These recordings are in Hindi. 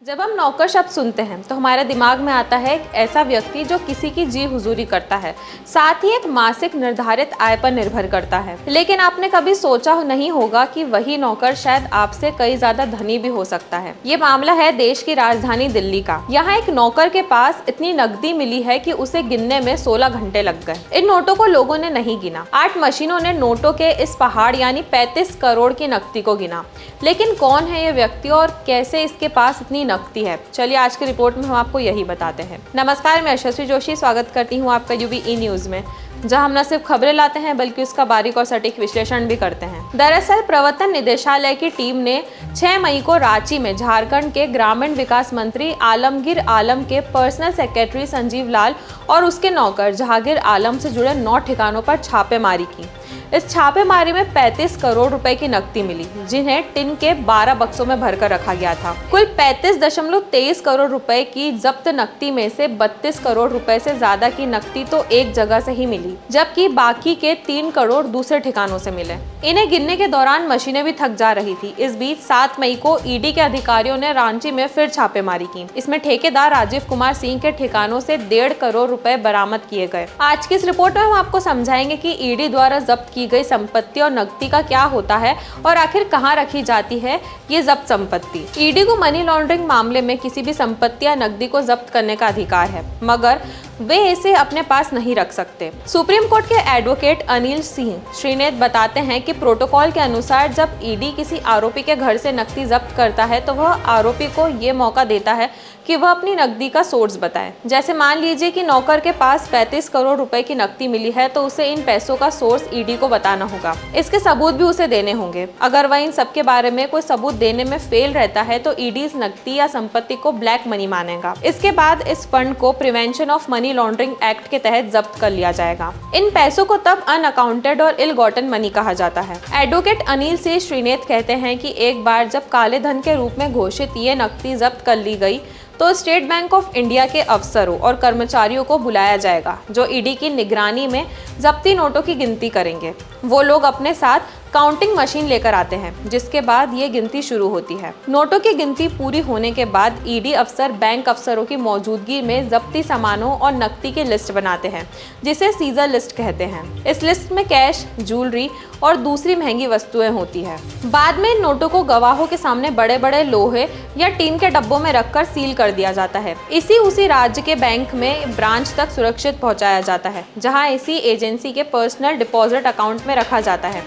जब हम नौकर शब्द सुनते हैं तो हमारे दिमाग में आता है एक ऐसा व्यक्ति जो किसी की जी हुजूरी करता है, साथ ही एक मासिक निर्धारित आय पर निर्भर करता है। लेकिन आपने कभी सोचा नहीं होगा कि वही नौकर शायद आपसे कई ज्यादा धनी भी हो सकता है। ये मामला है देश की राजधानी दिल्ली का। यहाँ एक नौकर के पास इतनी नकदी मिली है कि उसे गिनने में 16 घंटे लग गए। इन नोटों को लोगों ने नहीं गिना। 8 मशीनों ने नोटों के इस पहाड़ यानी 35 करोड़ की नकदी को गिना। लेकिन कौन है ये व्यक्ति और कैसे इसके पास इतनी नकदी है? चलिए आज की रिपोर्ट में हम आपको यही बताते हैं। नमस्कार, मैं यशस्वी जोशी स्वागत करती हूँ आपका यूबी न्यूज में, जहां हम न सिर्फ खबरें लाते हैं बल्कि उसका बारीक और सटीक विश्लेषण भी करते हैं। दरअसल प्रवर्तन निदेशालय की टीम ने 6 मई को रांची में झारखंड के ग्रामीण विकास मंत्री आलमगीर आलम के पर्सनल सेक्रेटरी संजीव लाल और उसके नौकर जहांगीर आलम से जुड़े 9 ठिकानों पर छापेमारी की। इस छापेमारी में 35 करोड़ रुपए की नकदी मिली, जिन्हें टिन के 12 बक्सों में भरकर रखा गया था। कुल 35.23 करोड़ रुपए की जब्त नकदी में से 32 करोड़ रुपए से ज्यादा की नकदी तो एक जगह से ही मिली, जबकि बाकी के 3 करोड़ दूसरे ठिकानों से मिले। इन्हें गिनने के दौरान मशीनें भी थक जा रही थी। इस बीच 7 मई को ईडी के अधिकारियों ने रांची में फिर छापेमारी की। इसमें ठेकेदार राजीव कुमार सिंह के ठिकानों से 1.5 करोड़ रुपए बरामद किए गए। आज की इस रिपोर्ट में हम आपको समझाएंगे कि ईडी द्वारा जब्त की गई संपत्ति और नकदी का क्या होता है और आखिर कहां रखी जाती है ये जब्त संपत्ति। ईडी को मनी लॉन्ड्रिंग मामले में किसी भी संपत्ति या नकदी को जब्त करने का अधिकार है, मगर वे इसे अपने पास नहीं रख सकते। सुप्रीम कोर्ट के एडवोकेट अनिल सिंह श्रीनेत बताते हैं कि प्रोटोकॉल के अनुसार जब ईडी किसी आरोपी के घर से नकदी जब्त करता है तो वह आरोपी को ये मौका देता है कि वह अपनी नकदी का सोर्स बताए। जैसे मान लीजिए कि नौकर के पास 35 करोड़ रुपए की नकदी मिली है, तो उसे इन पैसों का सोर्स ईडी को बताना होगा। इसके सबूत भी उसे देने होंगे। अगर वह इन सब के बारे में कोई सबूत देने में फेल रहता है तो ईडी इस नकदी या संपत्ति को ब्लैक मनी मानेगा। इसके बाद इस फंड को prevention of money laundering act के तहत जब्त कर लिया जाएगा। इन पैसों को तब अनअकाउंटेड और इल गॉटन मनी कहा जाता है। एडवोकेट अनिल सिंह श्रीनेत कहते हैं कि एक बार जब काले धन के रूप में घोषित ये नकदी जब्त कर ली गई तो स्टेट बैंक ऑफ इंडिया के अफसरों और कर्मचारियों को बुलाया जाएगा, जो ईडी की निगरानी में जब्ती नोटों की गिनती करेंगे। वो लोग अपने साथ काउंटिंग मशीन लेकर आते हैं, जिसके बाद ये गिनती शुरू होती है। नोटों की गिनती पूरी होने के बाद ईडी अफसर बैंक अफसरों की मौजूदगी में जब्ती सामानों और नकदी की लिस्ट बनाते हैं, जिसे सीजर लिस्ट कहते हैं। इस लिस्ट में कैश, ज्वेलरी और दूसरी महंगी वस्तुएं होती है। बाद में इन नोटों को गवाहों के सामने बड़े बड़े लोहे या टीन के डब्बों में रखकर सील कर दिया जाता है। उसी राज्य के बैंक में ब्रांच तक सुरक्षित पहुंचाया जाता है, जहां इसी एजेंसी के पर्सनल डिपॉजिट अकाउंट में रखा जाता है।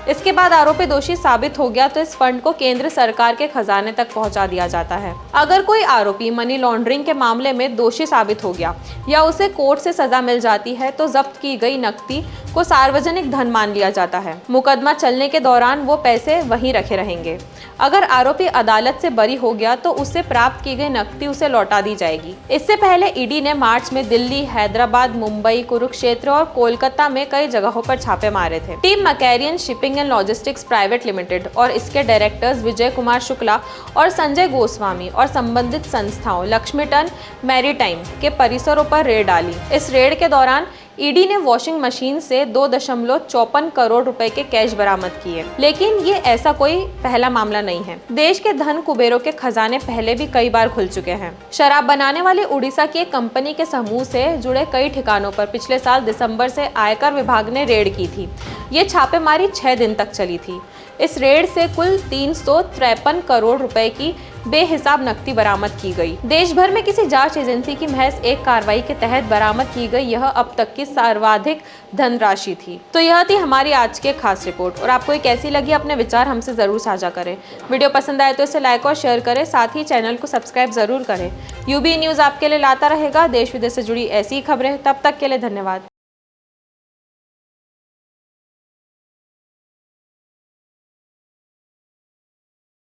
इसके बाद आरोपी दोषी साबित हो गया तो इस फंड को केंद्र सरकार के खजाने तक पहुंचा दिया जाता है। अगर कोई आरोपी मनी लॉन्ड्रिंग के मामले में दोषी साबित हो गया या उसे कोर्ट से सजा मिल जाती है तो जब्त की गई नकदी को सार्वजनिक धन मान लिया जाता है। मुकदमा चलने के दौरान वो पैसे वहीं रखे रहेंगे। अगर आरोपी अदालत से बरी हो गया तो उससे प्राप्त की गई नकदी उसे लौटा दी जाएगी। इससे पहले ईडी ने मार्च में दिल्ली, हैदराबाद, मुंबई, कुरुक्षेत्र और कोलकाता में कई जगहों पर छापे मारे थे। Team Macarian shipping and logistics private limited और इसके डायरेक्टर्स विजय कुमार शुक्ला और संजय गोस्वामी और संबंधित संस्थाओं लक्ष्मीटन मैरीटाइम के परिसरों पर रेड डाली। इस रेड के दौरान ईडी ने वॉशिंग मशीन से 2.54 करोड़ रुपए के कैश बरामद किए। लेकिन ये ऐसा कोई पहला मामला नहीं है। देश के धन कुबेरों के खजाने पहले भी कई बार खुल चुके हैं। शराब बनाने वाली उड़ीसा की एक कंपनी के समूह से जुड़े कई ठिकानों पर पिछले साल दिसंबर से आयकर विभाग ने रेड की थी। ये छापेमारी 6 दिन तक चली थी। इस रेड से कुल 353 करोड़ रुपए की बेहिसाब नकदी बरामद की गई। देश भर में किसी जांच एजेंसी की महज एक कार्रवाई के तहत बरामद की गई यह अब तक की सर्वाधिक धनराशि थी। तो यह थी हमारी आज की खास रिपोर्ट, और आपको ये कैसी लगी अपने विचार हमसे जरूर साझा करें। वीडियो पसंद आए तो इसे लाइक और शेयर करें, साथ ही चैनल को सब्सक्राइब जरूर करें। यूबी न्यूज आपके लिए लाता रहेगा देश विदेश से जुड़ी ऐसी खबरें। तब तक के लिए धन्यवाद।